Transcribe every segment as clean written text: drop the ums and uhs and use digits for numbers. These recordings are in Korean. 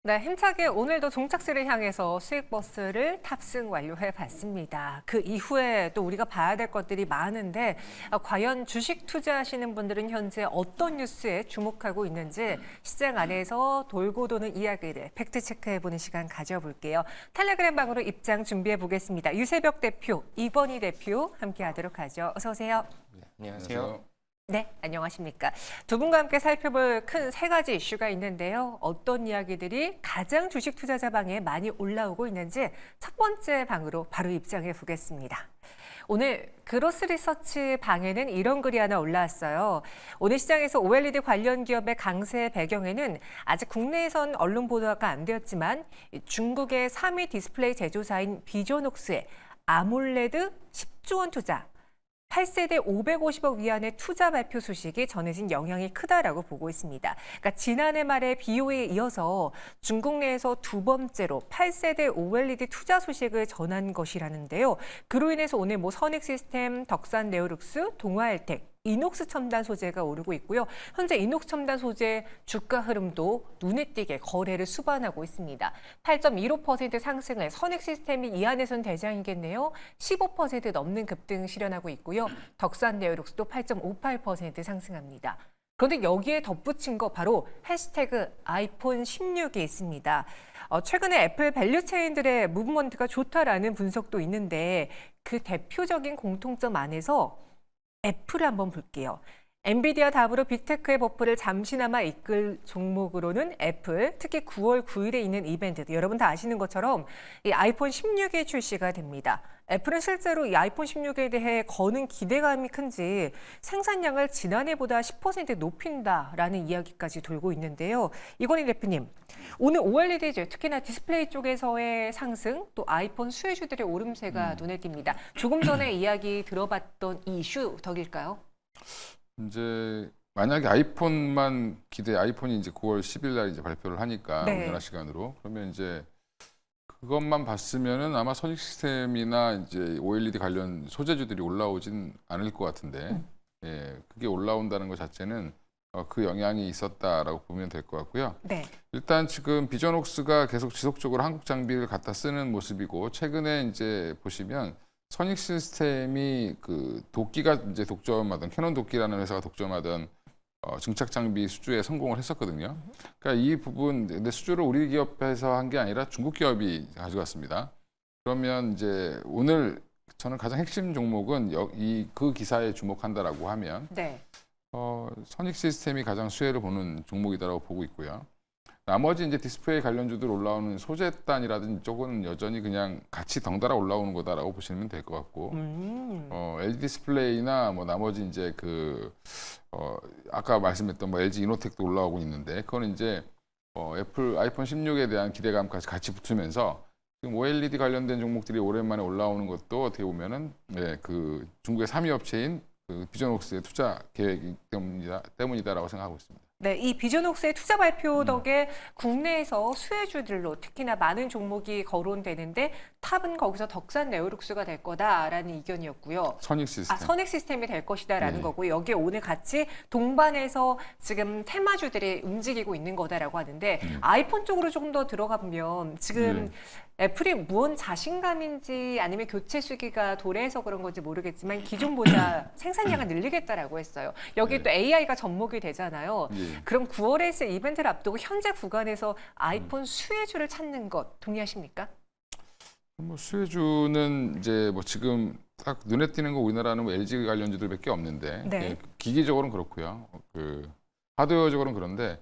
네, 힘차게 오늘도 종착지를 향해서 수익버스를 탑승 완료해 봤습니다. 그 이후에 또 우리가 봐야 될 것들이 많은데 과연 주식 투자하시는 분들은 현재 어떤 뉴스에 주목하고 있는지 시장 안에서 돌고 도는 이야기를 팩트체크해보는 시간 가져볼게요. 텔레그램 방으로 입장 준비해 보겠습니다. 유세벽 대표, 이건희 대표 함께하도록 하죠. 어서 오세요. 안녕하세요. 네, 안녕하십니까. 두 분과 함께 살펴볼 큰 세 가지 이슈가 있는데요. 어떤 이야기들이 가장 주식 투자자 방에 많이 올라오고 있는지 첫 번째 방으로 바로 입장해 보겠습니다. 오늘 그로스 리서치 방에는 이런 글이 하나 올라왔어요. 오늘 시장에서 OLED 관련 기업의 강세 배경에는 아직 국내에선 언론 보도가 안 되었지만 중국의 3위 디스플레이 제조사인 비전옥스의 아몰레드 10조 원 투자, 8세대 550억 위안의 투자 발표 소식이 전해진 영향이 크다라고 보고 있습니다. 그러니까 지난해 말에 BOE에 이어서 중국 내에서 두 번째로 8세대 OLED 투자 소식을 전한 것이라는데요. 그로 인해서 오늘 선익시스템, 덕산네오룩스, 동아헬텍, 이녹스 첨단 소재가 오르고 있고요. 현재 이녹스 첨단 소재 주가 흐름도 눈에 띄게 거래를 수반하고 있습니다. 8.15% 상승을 선익시스템이 이 안에선 대장이겠네요. 15% 넘는 급등 실현하고 있고요. 덕산네오룩스도 8.58% 상승합니다. 그런데 여기에 덧붙인 거 바로 해시태그 아이폰 16이 있습니다. 최근에 애플 밸류 체인들의 무브먼트가 좋다라는 분석도 있는데 그 대표적인 공통점 안에서 애플을 한번 볼게요. 엔비디아 다음으로 빅테크의 버프를 잠시나마 이끌 종목으로는 애플, 특히 9월 9일에 있는 이벤트, 여러분 다 아시는 것처럼 이 아이폰 16이 출시가 됩니다. 애플은 실제로 이 아이폰 16에 대해 거는 기대감이 큰지 생산량을 지난해보다 10% 높인다라는 이야기까지 돌고 있는데요. 이건희 대표님, 오늘 OLED, 특히나 디스플레이 쪽에서의 상승, 또 아이폰 수혜주들의 오름세가 눈에 띕니다. 조금 전에 이야기 들어봤던 이 이슈 덕일까요? 이제 만약에 아이폰만 아이폰이 이제 9월 10일 날 이제 발표를 하니까 네. 우리나라 시간으로 그러면 이제 그것만 봤으면은 아마 선익 시스템이나 이제 OLED 관련 소재주들이 올라오진 않을 것 같은데 예, 그게 올라온다는 것 자체는 그 영향이 있었다라고 보면 될 것 같고요. 네. 일단 지금 비전옥스가 계속 지속적으로 한국 장비를 갖다 쓰는 모습이고 최근에 이제 보시면 선익 시스템이 그 도끼가 이제 독점하던 캐논 도끼라는 회사가 독점하던 증착 장비 수주에 성공을 했었거든요. 그러니까 이 부분 근데 수주를 우리 기업에서 한 게 아니라 중국 기업이 가져갔습니다. 그러면 이제 오늘 저는 가장 핵심 종목은 그 기사에 주목한다라고 하면 네. 선익 시스템이 가장 수혜를 보는 종목이다라고 보고 있고요. 나머지 이제 디스플레이 관련주들 올라오는 소재단이라든지 이쪽은 여전히 그냥 같이 덩달아 올라오는 거다라고 보시면 될 것 같고, LG 디스플레이나 나머지 이제 아까 말씀했던 LG 이노텍도 올라오고 있는데, 그건 이제 애플 아이폰 16에 대한 기대감까지 같이 붙으면서 지금 OLED 관련된 종목들이 오랜만에 올라오는 것도 어떻게 보면은 그 중국의 3위 업체인 그 비전옥스의 투자 계획 때문이다라고 생각하고 있습니다. 네, 이 비전옥스의 투자 발표 덕에 국내에서 수혜주들로 특히나 많은 종목이 거론되는데 탑은 거기서 덕산네오룩스가 될 거다라는 의견이었고요. 선익 시스템. 선익 시스템이 될 것이다라는 네. 거고 여기에 오늘 같이 동반해서 지금 테마주들이 움직이고 있는 거다라고 하는데 아이폰 쪽으로 조금 더 들어가 보면 지금 애플이 무언 자신감인지 아니면 교체 시기가 도래해서 그런 건지 모르겠지만 기존보다 생산량을 늘리겠다라고 했어요. 여기 또 AI가 접목이 되잖아요. 그럼 9월에 있을 이벤트를 앞두고 현재 구간에서 아이폰 수혜주를 찾는 것 동의하십니까? 수혜주는 이제 지금 딱 눈에 띄는 거 우리나라는 LG 관련주들밖에 없는데 네. 기기적으로는 그렇고요. 그 하드웨어적으로는 그런데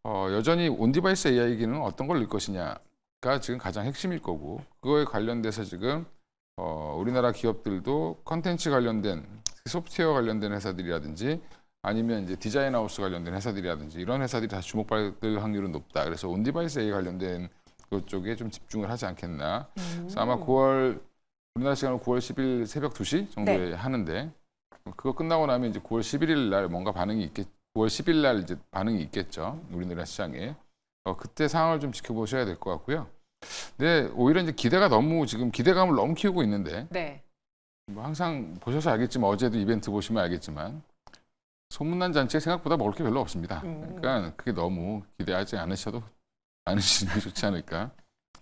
여전히 온디바이스 AI 기능은 어떤 걸 넣을 것이냐가 지금 가장 핵심일 거고 그거에 관련돼서 지금 우리나라 기업들도 컨텐츠 관련된 소프트웨어 관련된 회사들이라든지 아니면 이제 디자인 하우스 관련된 회사들이라든지 이런 회사들이 다 주목받을 확률은 높다. 그래서 온디바이스 AI 관련된 그쪽에 좀 집중을 하지 않겠나. 그래서 아마 우리나라 시간으로 9월 10일 새벽 2시 정도에 하는데 그거 끝나고 나면 이제 9월 11일 날 뭔가 9월 10일 날 이제 반응이 있겠죠. 우리나라 시장에. 그때 상황을 좀 지켜보셔야 될 것 같고요. 근데 오히려 이제 지금 기대감을 너무 키우고 있는데 네. 항상 보셔서 알겠지만 어제도 이벤트 보시면 알겠지만 소문난 잔치에 생각보다 먹을 게 별로 없습니다. 그러니까 그게 너무 기대하지 않으셔도 않으시는 게 좋지 않을까.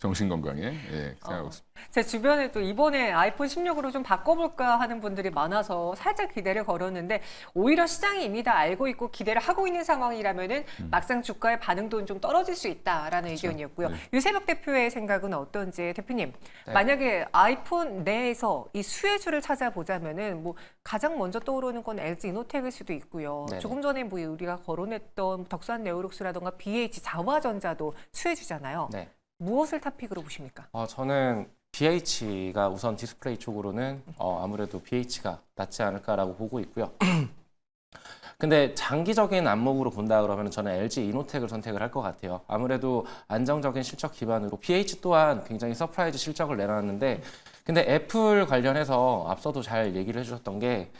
정신 건강에 생각하고 있습니다. 제 주변에 또 이번에 아이폰 16으로 좀 바꿔볼까 하는 분들이 많아서 살짝 기대를 걸었는데 오히려 시장이 이미 다 알고 있고 기대를 하고 있는 상황이라면은 막상 주가의 반응도 좀 떨어질 수 있다라는 그렇죠. 의견이었고요. 네. 유세벽 대표의 생각은 어떤지 대표님. 네. 만약에 아이폰 내에서 이 수혜주를 찾아보자면은 뭐 가장 먼저 떠오르는 건 LG 이노텍일 수도 있고요. 네네. 조금 전에 뭐 우리가 거론했던 덕산 네오룩스라던가 BH 자화전자도 수혜주잖아요. 네. 무엇을 탑픽으로 보십니까? 저는 BH가 우선 디스플레이 쪽으로는 아무래도 BH가 낫지 않을까라고 보고 있고요. 근데 장기적인 안목으로 본다 그러면 저는 LG 이노텍을 선택을 할 것 같아요. 아무래도 안정적인 실적 기반으로 BH 또한 굉장히 서프라이즈 실적을 내놨는데 근데 애플 관련해서 앞서도 잘 얘기를 해주셨던 게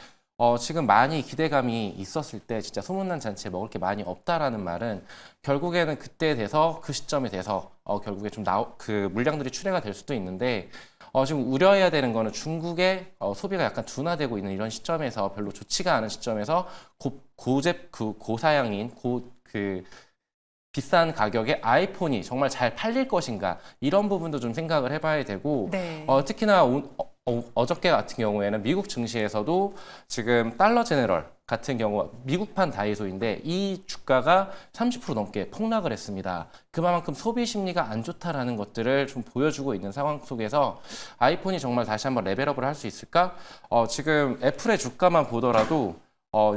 지금 많이 기대감이 있었을 때 진짜 소문난 잔치에 먹을 게 많이 없다라는 말은 결국에는 그때 돼서 그 시점에 돼서 결국에 좀 그 물량들이 출회가 될 수도 있는데 지금 우려해야 되는 거는 중국의 소비가 약간 둔화되고 있는 이런 시점에서 별로 좋지가 않은 시점에서 고사양인 비싼 가격의 아이폰이 정말 잘 팔릴 것인가 이런 부분도 좀 생각을 해봐야 되고 네. 특히나 어저께 같은 경우에는 미국 증시에서도 지금 달러 제너럴 같은 경우 미국판 다이소인데 이 주가가 30% 넘게 폭락을 했습니다. 그만큼 소비 심리가 안 좋다라는 것들을 좀 보여주고 있는 상황 속에서 아이폰이 정말 다시 한번 레벨업을 할 수 있을까? 지금 애플의 주가만 보더라도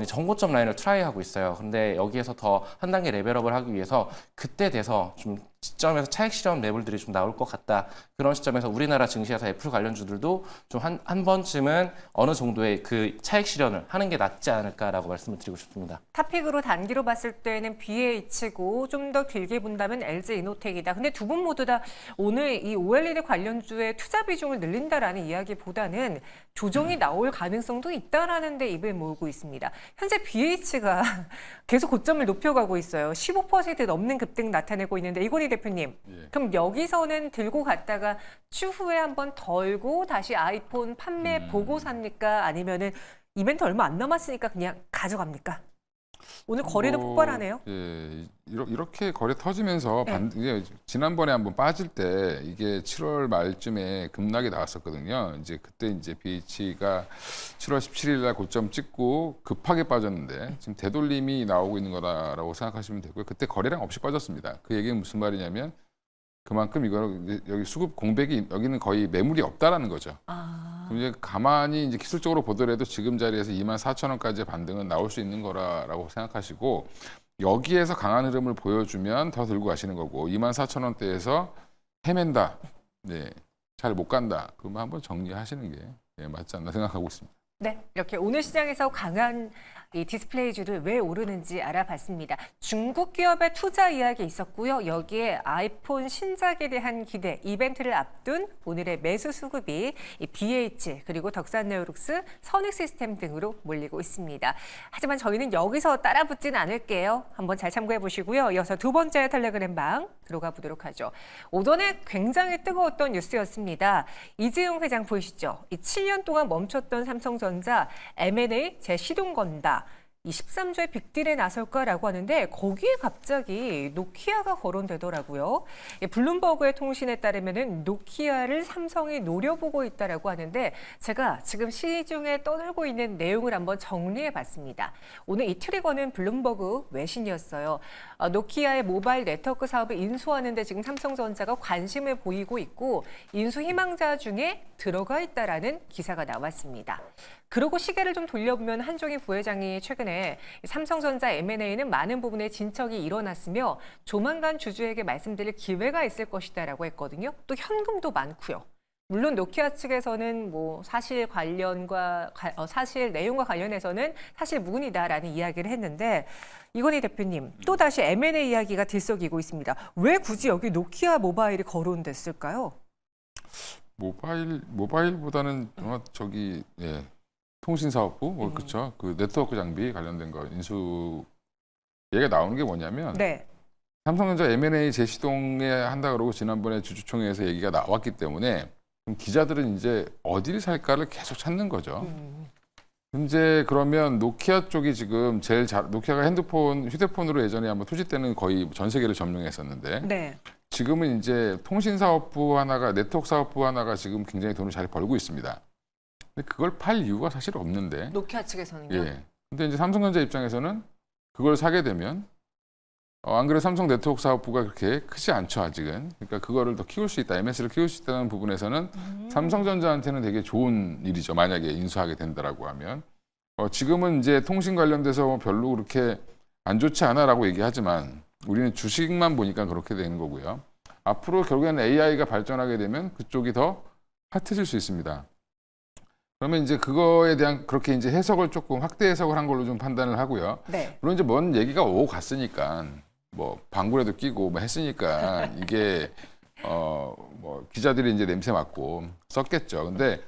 정고점 라인을 트라이하고 있어요. 근데 여기에서 더 한 단계 레벨업을 하기 위해서 그때 돼서 좀 시점에서 차익 실현 매물들이 좀 나올 것 같다. 그런 시점에서 우리나라 증시에서 애플 관련주들도 좀 한 번쯤은 어느 정도의 그 차익 실현을 하는 게 낫지 않을까라고 말씀을 드리고 싶습니다. 탑픽으로 단기로 봤을 때는 BH고 좀 더 길게 본다면 LG 이노텍이다. 근데 두 분 모두 다 오늘 이 OLED 관련주의 투자 비중을 늘린다라는 이야기보다는 조정이 나올 가능성도 있다라는 데 입을 모으고 있습니다. 현재 BH가 계속 고점을 높여가고 있어요. 15% 넘는 급등 나타내고 있는데 이건희 대표님, 예. 그럼 여기서는 들고 갔다가 추후에 한번 덜고 다시 아이폰 판매 보고 삽니까? 아니면은 이벤트 얼마 안 남았으니까 그냥 가져갑니까? 오늘 거래도 폭발하네요. 예, 이렇게 거래 터지면서 네. 이게 지난번에 한번 빠질 때 이게 7월 말쯤에 급락이 나왔었거든요. 이제 그때 이제 BH가 7월 17일 날 고점 찍고 급하게 빠졌는데 지금 되돌림이 나오고 있는 거다라고 생각하시면 되고요. 그때 거래량 없이 빠졌습니다. 그 얘기는 무슨 말이냐면 그만큼 이거는 여기 수급 공백이 여기는 거의 매물이 없다라는 거죠. 그럼 이제 가만히 이제 기술적으로 보더라도 지금 자리에서 24,000원까지의 반등은 나올 수 있는 거라고 생각하시고 여기에서 강한 흐름을 보여주면 더 들고 가시는 거고 24,000원대에서 헤맨다, 네, 잘 못 간다. 그러면 한번 정리하시는 게 맞지 않나 생각하고 있습니다. 네, 이렇게 오늘 시장에서 강한 이 디스플레이주를 왜 오르는지 알아봤습니다. 중국 기업의 투자 이야기 있었고요. 여기에 아이폰 신작에 대한 기대, 이벤트를 앞둔 오늘의 매수 수급이 이 BH 그리고 덕산네오룩스, 선익시스템 등으로 몰리고 있습니다. 하지만 저희는 여기서 따라붙진 않을게요. 한번 잘 참고해 보시고요. 이어서 두 번째 텔레그램 방 들어가 보도록 하죠. 오전에 굉장히 뜨거웠던 뉴스였습니다. 이재용 회장 보이시죠? 이 7년 동안 멈췄던 삼성전자 M&A 재시동 건다. 이 13조의 빅딜에 나설까라고 하는데 거기에 갑자기 노키아가 거론되더라고요. 블룸버그의 통신에 따르면은 노키아를 삼성이 노려보고 있다라고 하는데 제가 지금 시중에 떠들고 있는 내용을 한번 정리해봤습니다. 오늘 이 트리거는 블룸버그 외신이었어요. 노키아의 모바일 네트워크 사업을 인수하는데 지금 삼성전자가 관심을 보이고 있고 인수 희망자 중에 들어가 있다라는 기사가 나왔습니다. 그러고 시계를 좀 돌려보면 한종희 부회장이 최근에 삼성전자 M&A는 많은 부분에 진척이 일어났으며 조만간 주주에게 말씀드릴 기회가 있을 것이다라고 했거든요. 또 현금도 많고요. 물론 노키아 측에서는 뭐 사실 내용과 관련해서는 사실 무근이다라는 이야기를 했는데 이건희 대표님 또 다시 M&A 이야기가 들썩이고 있습니다. 왜 굳이 여기 노키아 모바일이 거론됐을까요? 모바일보다는 통신사업부, 그렇죠. 그 네트워크 장비 관련된 거 인수 얘가 나오는 게 뭐냐면 네. 삼성전자 M&A 재시동에 한다 그러고 지난번에 주주총회에서 얘기가 나왔기 때문에 그럼 기자들은 이제 어디를 살까를 계속 찾는 거죠. 현재 그러면 노키아 쪽이 지금 제일 노키아가 휴대폰으로 예전에 한번 투지 때는 거의 전 세계를 점령했었는데 네. 지금은 이제 통신사업부 하나가 네트워크 사업부 하나가 지금 굉장히 돈을 잘 벌고 있습니다. 근데 그걸 팔 이유가 사실 없는데. 노키아 측에서는요. 예. 근데 이제 삼성전자 입장에서는 그걸 사게 되면 안 그래도 삼성 네트워크 사업부가 그렇게 크지 않죠 아직은. 그러니까 그거를 더 키울 수 있다, MS를 키울 수 있다는 부분에서는 삼성전자한테는 되게 좋은 일이죠. 만약에 인수하게 된다라고 하면. 지금은 이제 통신 관련돼서 별로 그렇게 안 좋지 않아라고 얘기하지만 우리는 주식만 보니까 그렇게 되는 거고요. 앞으로 결국에는 AI가 발전하게 되면 그쪽이 더 핫해질 수 있습니다. 그러면 이제 그거에 대한 그렇게 이제 해석을 조금 확대 해석을 한 걸로 좀 판단을 하고요. 네. 물론 이제 뭔 얘기가 오고 갔으니까 뭐 방구라도 끼고 뭐 했으니까 이게 뭐 기자들이 이제 냄새 맡고 썼겠죠. 근데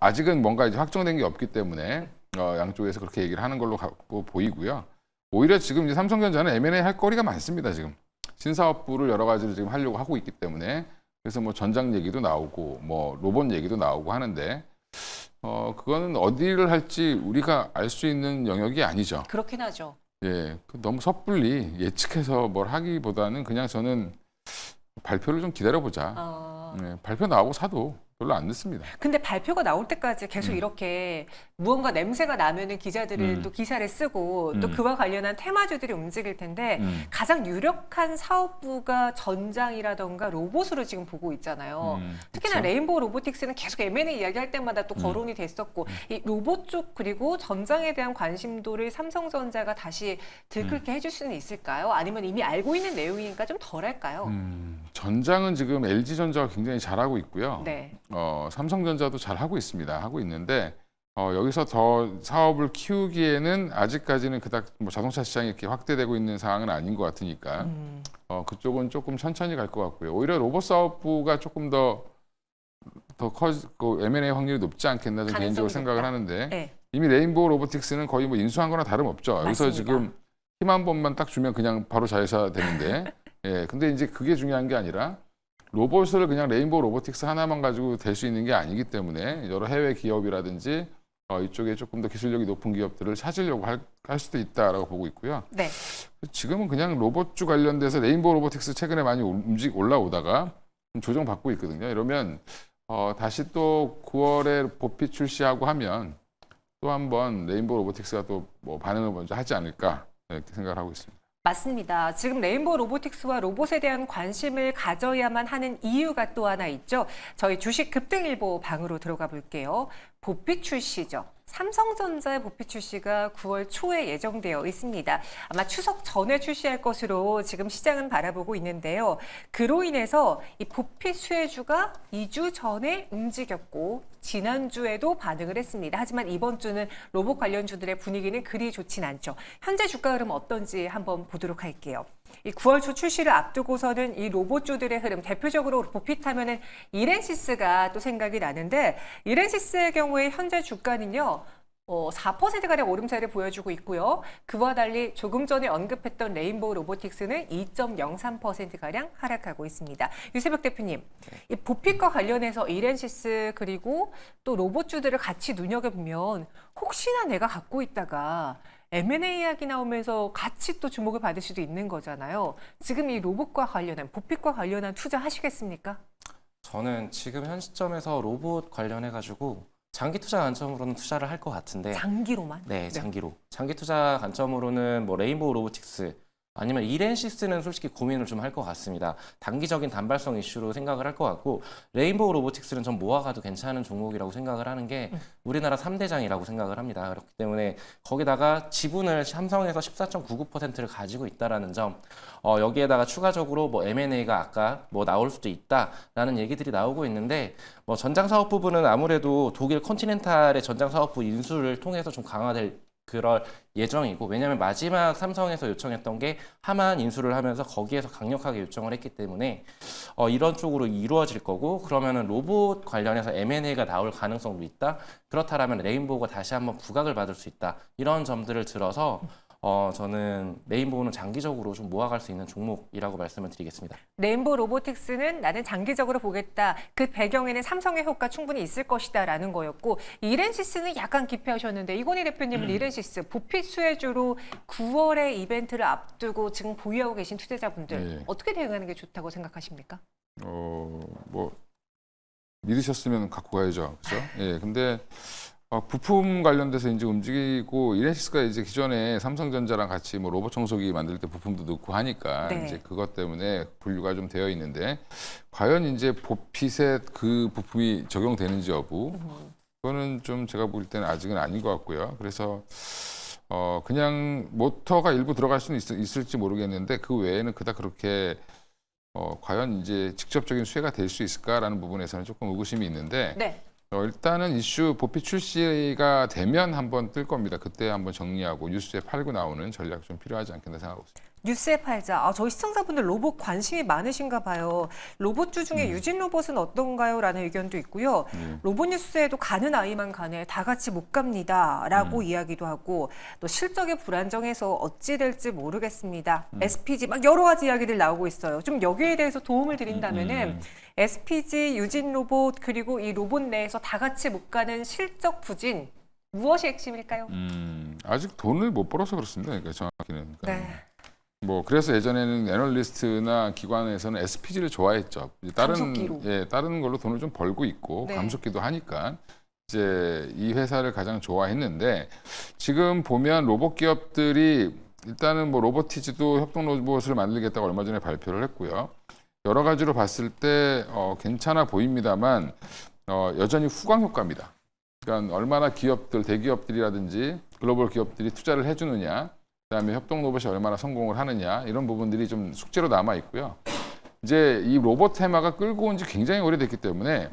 아직은 뭔가 이제 확정된 게 없기 때문에 양쪽에서 그렇게 얘기를 하는 걸로 갖고 보이고요. 오히려 지금 이제 삼성전자는 M&A 할 거리가 많습니다. 지금 신사업부를 여러 가지를 지금 하려고 하고 있기 때문에 그래서 뭐 전장 얘기도 나오고 뭐 로봇 얘기도 나오고 하는데 그거는 어디를 할지 우리가 알 수 있는 영역이 아니죠. 그렇긴 하죠. 예, 너무 섣불리 예측해서 뭘 하기보다는 그냥 저는 발표를 좀 기다려보자. 예, 발표 나오고 사도 별로 안 늦습니다. 근데 발표가 나올 때까지 계속 이렇게 무언가 냄새가 나면은 기자들은 또 기사를 쓰고 또 그와 관련한 테마주들이 움직일 텐데 가장 유력한 사업부가 전장이라던가 로봇으로 지금 보고 있잖아요. 특히나 그쵸? 레인보우 로보틱스는 계속 M&A 이야기할 때마다 또 거론이 됐었고 이 로봇 쪽 그리고 전장에 대한 관심도를 삼성전자가 다시 들끓게 해줄 수는 있을까요? 아니면 이미 알고 있는 내용이니까 좀 덜할까요? 전장은 지금 LG전자가 굉장히 잘하고 있고요. 네. 삼성전자도 잘 하고 있습니다. 하고 있는데 여기서 더 사업을 키우기에는 아직까지는 그닥 뭐 자동차 시장이 이렇게 확대되고 있는 상황은 아닌 것 같으니까 그쪽은 조금 천천히 갈 것 같고요. 오히려 로봇 사업부가 조금 더 M&A 확률이 높지 않겠나 좀 가능성이 개인적으로 생각을 높다. 하는데 네. 이미 레인보우 로보틱스는 거의 뭐 인수한 거나 다름없죠. 여기서 맞습니다. 지금 힘 한 번만 딱 주면 그냥 바로 자회사 되는데 예, 근데 이제 그게 중요한 게 아니라 로봇을 그냥 레인보우 로보틱스 하나만 가지고 될 수 있는 게 아니기 때문에 여러 해외 기업이라든지 이쪽에 조금 더 기술력이 높은 기업들을 찾으려고 할 수도 있다라고 보고 있고요. 네. 지금은 그냥 로봇주 관련돼서 레인보우 로보틱스 최근에 많이 올라오다가 좀 조정받고 있거든요. 이러면 다시 또 9월에 보피 출시하고 하면 또 한번 레인보우 로보틱스가 또 뭐 반응을 먼저 하지 않을까 이렇게 생각을 하고 있습니다. 맞습니다. 지금 레인보우 로보틱스와 로봇에 대한 관심을 가져야만 하는 이유가 또 하나 있죠. 저희 주식 급등일보 방으로 들어가 볼게요. 보피 출시죠. 삼성전자의 보피 출시가 9월 초에 예정되어 있습니다. 아마 추석 전에 출시할 것으로 지금 시장은 바라보고 있는데요. 그로 인해서 이 보피 수혜주가 2주 전에 움직였고 지난주에도 반응을 했습니다. 하지만 이번 주는 로봇 관련주들의 분위기는 그리 좋진 않죠. 현재 주가 흐름 어떤지 한번 보도록 할게요. 이 9월 초 출시를 앞두고서는 이 로봇주들의 흐름, 대표적으로 보핏하면은 이렌시스가 또 생각이 나는데 이렌시스의 경우에 현재 주가는요. 4%가량 오름세를 보여주고 있고요. 그와 달리 조금 전에 언급했던 레인보우 로보틱스는 2.03%가량 하락하고 있습니다. 유세벽 대표님, 이 보핏과 관련해서 이렌시스 그리고 또 로봇주들을 같이 눈여겨보면 혹시나 내가 갖고 있다가 M&A 이야기 나오면서 같이 또 주목을 받을 수도 있는 거잖아요. 지금 이 로봇과 관련한, 보핏과 관련한 투자 하시겠습니까? 저는 지금 현 시점에서 로봇 관련해가지고 장기 투자 관점으로는 투자를 할 것 같은데 장기로만? 네, 장기로. 장기 투자 관점으로는 뭐 레인보우 로보틱스 아니면 이렌시스는 솔직히 고민을 좀 할 것 같습니다. 단기적인 단발성 이슈로 생각을 할 것 같고 레인보우 로보틱스는 전 모아가도 괜찮은 종목이라고 생각을 하는 게 우리나라 3대장이라고 생각을 합니다. 그렇기 때문에 거기다가 지분을 삼성에서 14.99%를 가지고 있다라는 점 여기에다가 추가적으로 뭐 M&A가 아까 뭐 나올 수도 있다라는 얘기들이 나오고 있는데 뭐 전장 사업 부분은 아무래도 독일 컨티넨탈의 전장 사업부 인수를 통해서 좀 강화될 그럴 예정이고 왜냐하면 마지막 삼성에서 요청했던 게 하만 인수를 하면서 거기에서 강력하게 요청을 했기 때문에 이런 쪽으로 이루어질 거고 그러면은 로봇 관련해서 M&A가 나올 가능성도 있다. 그렇다라면 레인보우가 다시 한번 부각을 받을 수 있다. 이런 점들을 들어서 저는 레인보우는 장기적으로 좀 모아갈 수 있는 종목이라고 말씀을 드리겠습니다. 레인보우 로보틱스는 나는 장기적으로 보겠다. 그 배경에는 삼성의 효과 충분히 있을 것이다라는 거였고, 이렌시스는 약간 기피하셨는데 이건희 대표님은 이렌시스 보핏 수혜주로 9월에 이벤트를 앞두고 지금 보유하고 계신 투자자분들 네. 어떻게 대응하는 게 좋다고 생각하십니까? 뭐 믿으셨으면 갖고 가야죠, 그렇죠? 예, 근데 부품 관련돼서 이제 움직이고 이렌시스가 이제 기존에 삼성전자랑 같이 뭐 로봇 청소기 만들 때 부품도 넣고 하니까 네. 이제 그것 때문에 분류가 좀 되어 있는데 과연 이제 보핏에 그 부품이 적용되는지 여부 그거는 좀 제가 볼 때는 아직은 아닌 것 같고요. 그래서 그냥 모터가 일부 들어갈 수는 있을지 모르겠는데 그 외에는 그닥 그렇게 과연 이제 직접적인 수혜가 될 수 있을까라는 부분에서는 조금 의구심이 있는데 네. 일단은 이슈 보핏 출시가 되면 한번 뜰 겁니다. 그때 한번 정리하고 뉴스에 팔고 나오는 전략 좀 필요하지 않겠나 생각하고 있습니다. 뉴스에 팔자. 저희 시청자분들 로봇 관심이 많으신가 봐요. 로봇주 중에 유진 로봇은 어떤가요? 라는 의견도 있고요. 로봇 뉴스에도 가는 아이만 가네. 다 같이 못 갑니다. 라고 이야기도 하고 또 실적이 불안정해서 어찌 될지 모르겠습니다. SPG 막 여러 가지 이야기들 나오고 있어요. 좀 여기에 대해서 도움을 드린다면은 SPG, 유진 로봇 그리고 이 로봇 내에서 다 같이 못 가는 실적 부진 무엇이 핵심일까요? 아직 돈을 못 벌어서 그렇습니다. 그러니까 정확히는. 네. 뭐 그래서 예전에는 애널리스트나 기관에서는 SPG를 좋아했죠. 감속기로. 다른 걸로 돈을 좀 벌고 있고 네. 감속기도 하니까 이제 이 회사를 가장 좋아했는데 지금 보면 로봇 기업들이 일단은 뭐 로보티즈도 협동 로봇을 만들겠다고 얼마 전에 발표를 했고요. 여러 가지로 봤을 때 괜찮아 보입니다만 여전히 후광 효과입니다. 그러니까 얼마나 기업들, 대기업들이라든지 글로벌 기업들이 투자를 해주느냐, 그다음에 협동 로봇이 얼마나 성공을 하느냐 이런 부분들이 좀 숙제로 남아 있고요. 이제 이 로봇 테마가 끌고 온 지 굉장히 오래됐기 때문에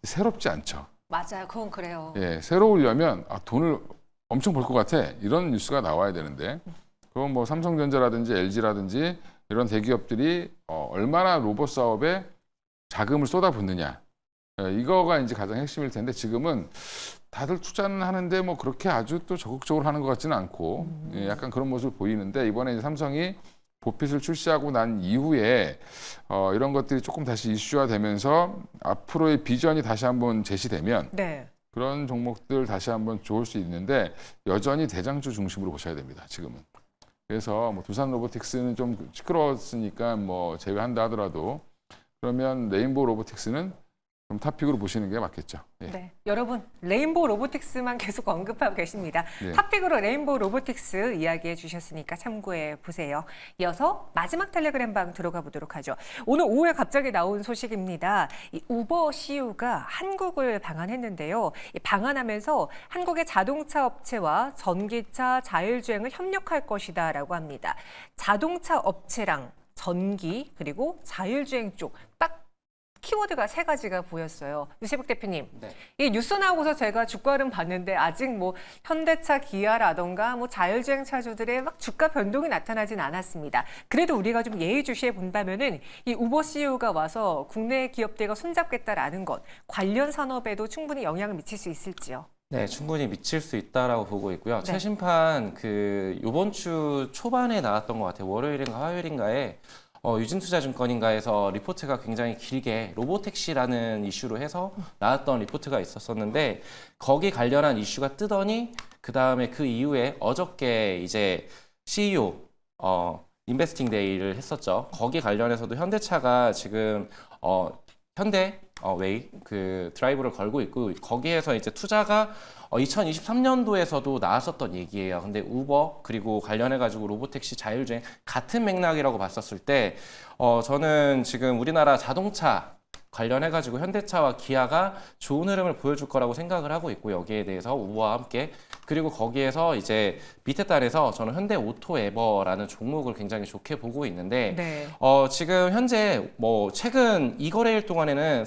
새롭지 않죠. 맞아요. 그건 그래요. 예, 새로우려면 돈을 엄청 벌 것 같아 이런 뉴스가 나와야 되는데 그건 뭐 삼성전자라든지 LG라든지 이런 대기업들이 얼마나 로봇 사업에 자금을 쏟아붓느냐 이거가 이제 가장 핵심일 텐데 지금은 다들 투자는 하는데 뭐 그렇게 아주 또 적극적으로 하는 것 같지는 않고 예, 약간 그런 모습을 보이는데 이번에 이제 삼성이 보핏을 출시하고 난 이후에 이런 것들이 조금 다시 이슈화되면서 앞으로의 비전이 다시 한번 제시되면 네. 그런 종목들 다시 한번 좋을 수 있는데 여전히 대장주 중심으로 보셔야 됩니다. 지금은. 그래서 뭐 두산 로보틱스는 좀 시끄러웠으니까 뭐 제외한다 하더라도 그러면 레인보우 로보틱스는 좀 탑픽으로 보시는 게 맞겠죠. 예. 네. 여러분, 레인보우 로보틱스만 계속 언급하고 계십니다. 네. 탑픽으로 레인보우 로보틱스 이야기해 주셨으니까 참고해 보세요. 이어서 마지막 텔레그램 방 들어가 보도록 하죠. 오늘 오후에 갑자기 나온 소식입니다. 이 우버 CEO가 한국을 방한했는데요. 이 방한하면서 한국의 자동차 업체와 전기차 자율주행을 협력할 것이다라고 합니다. 자동차 업체랑 전기 그리고 자율주행 쪽 딱 키워드가 세 가지가 보였어요. 유세복 대표님, 네. 이 뉴스 나오고서 제가 주가를 봤는데 아직 뭐 현대차, 기아라던가 뭐 자율주행 차주들의 막 주가 변동이 나타나진 않았습니다. 그래도 우리가 좀 예의주시해 본다면은 이 우버 CEO가 와서 국내 기업들과 손잡겠다라는 것 관련 산업에도 충분히 영향을 미칠 수 있을지요. 네, 충분히 미칠 수 있다라고 보고 있고요. 네. 최신판 이번 주 초반에 나왔던 것 같아요. 월요일인가 화요일인가에 유진투자증권인가에서 리포트가 굉장히 길게 로보택시라는 이슈로 해서 나왔던 리포트가 있었었는데 거기 관련한 이슈가 뜨더니 그 다음에 그 이후에 어저께 이제 CEO 인베스팅 데이를 했었죠. 거기 관련해서도 현대차가 지금 현대 웨이 그 드라이브를 걸고 있고 거기에서 이제 투자가 2023년도에서도 나왔었던 얘기예요. 근데 우버 그리고 관련해가지고 로보택시 자율주행 같은 맥락이라고 봤었을 때 저는 지금 우리나라 자동차 관련해가지고 현대차와 기아가 좋은 흐름을 보여줄 거라고 생각을 하고 있고 여기에 대해서 우버와 함께 그리고 거기에서 이제 밑에 단에서 저는 현대 오토에버라는 종목을 굉장히 좋게 보고 있는데 네. 지금 현재 뭐 최근 2거래일 동안에는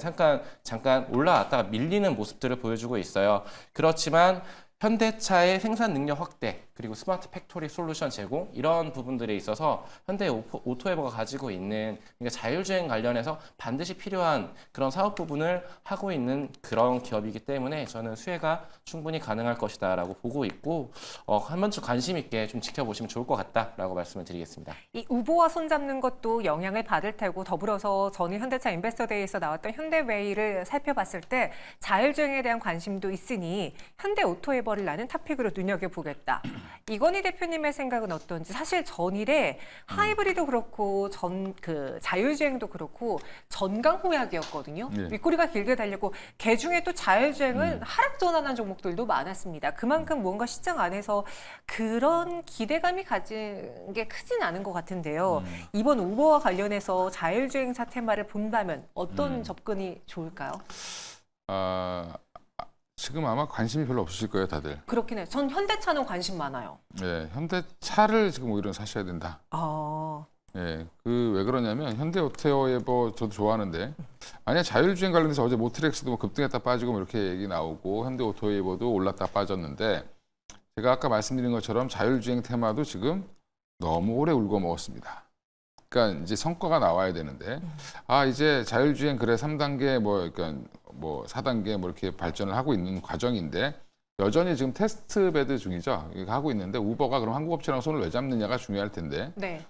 잠깐 올라왔다가 밀리는 모습들을 보여주고 있어요. 그렇지만 현대차의 생산 능력 확대, 그리고 스마트 팩토리 솔루션 제공 이런 부분들에 있어서 현대 오토에버가 가지고 있는 그러니까 자율주행 관련해서 반드시 필요한 그런 사업 부분을 하고 있는 그런 기업이기 때문에 저는 수혜가 충분히 가능할 것이다라고 보고 있고 한 번쯤 관심 있게 좀 지켜보시면 좋을 것 같다라고 말씀을 드리겠습니다. 이 우보와 손잡는 것도 영향을 받을 테고 더불어서 저는 현대차 인베스터데이에서 나왔던 현대웨이를 살펴봤을 때 자율주행에 대한 관심도 있으니 현대 오토에버를 나는 탑픽으로 눈여겨보겠다. 이건희 대표님의 생각은 어떤지. 사실 전일에 하이브리드 그렇고 자율주행도 그렇고 전강호약이었거든요. 네. 윗꼬리가 길게 달렸고 개중에 또 자율주행은 하락 전환한 종목들도 많았습니다. 그만큼 뭔가 시장 안에서 그런 기대감이 가진 게 크진 않은 것 같은데요. 이번 우버와 관련해서 자율주행차 테마를 본다면 어떤 접근이 좋을까요? 지금 아마 관심이 별로 없으실 거예요, 다들. 그렇긴 해요. 전 현대차는 관심 많아요. 네, 현대차를 지금 오히려 사셔야 된다. 아, 예, 왜 그러냐면 현대 오토에버 저도 좋아하는데 만약 자율주행 관련해서 어제 모트렉스도 뭐 급등했다 빠지고 뭐 이렇게 얘기 나오고 현대 오토에버도 올랐다 빠졌는데 제가 아까 말씀드린 것처럼 자율주행 테마도 지금 너무 오래 울고 먹었습니다. 그러니까 이제 성과가 나와야 되는데 이제 자율주행 그래 3단계 그러니까 4단계 이렇게 발전을 하고 있는 과정인데 여전히 지금 테스트 베드 중이죠. 이거 하고 있는데 우버가 그럼 한국 업체랑 손을 왜 잡느냐가 중요할 텐데 네.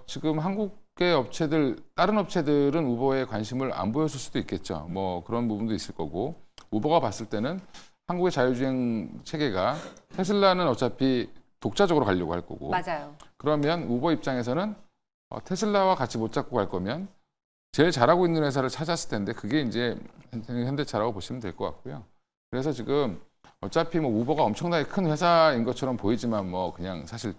지금 한국의 업체들 다른 업체들은 우버에 관심을 안 보였을 수도 있겠죠. 그런 부분도 있을 거고 우버가 봤을 때는 한국의 자율주행 체계가 테슬라는 어차피 독자적으로 가려고 할 거고 맞아요. 그러면 우버 입장에서는 테슬라와 같이 못 잡고 갈 거면 제일 잘하고 있는 회사를 찾았을 텐데 그게 이제 현대차라고 보시면 될 것 같고요. 그래서 지금 어차피 우버가 엄청나게 큰 회사인 것처럼 보이지만 그냥 사실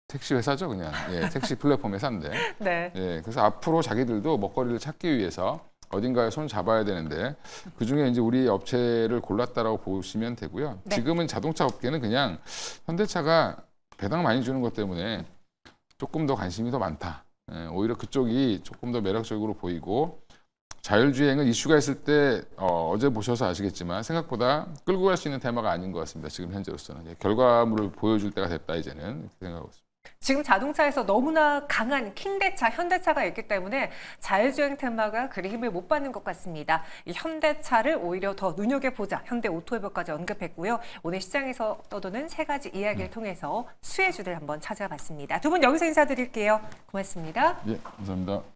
택시 회사죠, 그냥. 예, 택시 플랫폼 회사인데. 네. 예, 그래서 앞으로 자기들도 먹거리를 찾기 위해서 어딘가에 손 잡아야 되는데 그 중에 이제 우리 업체를 골랐다라고 보시면 되고요. 네. 지금은 자동차 업계는 그냥 현대차가 배당 많이 주는 것 때문에 조금 더 관심이 더 많다. 예, 오히려 그쪽이 조금 더 매력적으로 보이고 자율주행은 이슈가 있을 때 어제 보셔서 아시겠지만 생각보다 끌고 갈 수 있는 테마가 아닌 것 같습니다. 지금 현재로서는 결과물을 보여줄 때가 됐다 이제는 이렇게 생각하고 있습니다. 지금 자동차에서 너무나 강한 킹대차, 현대차가 있기 때문에 자율주행 테마가 그리 힘을 못 받는 것 같습니다. 이 현대차를 오히려 더 눈여겨보자. 현대 오토에버까지 언급했고요. 오늘 시장에서 떠도는 세 가지 이야기를 통해서 수혜주들 한번 찾아봤습니다. 두 분 여기서 인사드릴게요. 고맙습니다. 예, 감사합니다.